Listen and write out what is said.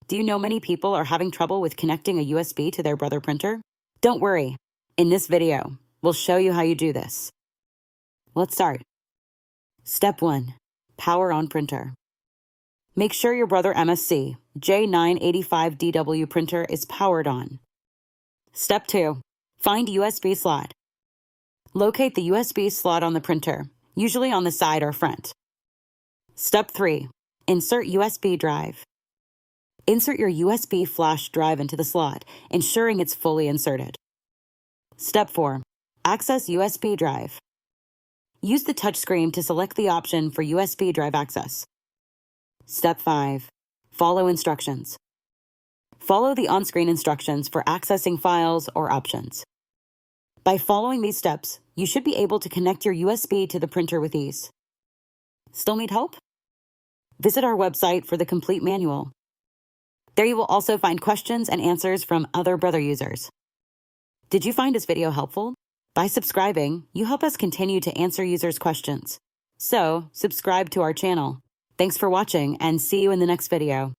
Do you know many people are having trouble with connecting a USB to their Brother printer? Don't worry. In this video, we'll show you how you do this. Let's start. Step 1. Power on printer. Make sure your Brother MFC-J985DW printer is powered on. Step 2. Find USB slot. Locate the USB slot on the printer, usually on the side or front. Step 3. Insert USB drive. Insert your USB flash drive into the slot, ensuring it's fully inserted. Step 4. Access USB drive. Use the touchscreen to select the option for USB drive access. Step 5. Follow instructions. Follow the on-screen instructions for accessing files or options. By following these steps, you should be able to connect your USB to the printer with ease. Still need help? Visit our website for the complete manual. There you will also find questions and answers from other Brother users. Did you find this video helpful? By subscribing, you help us continue to answer users' questions. So, subscribe to our channel. Thanks for watching and see you in the next video.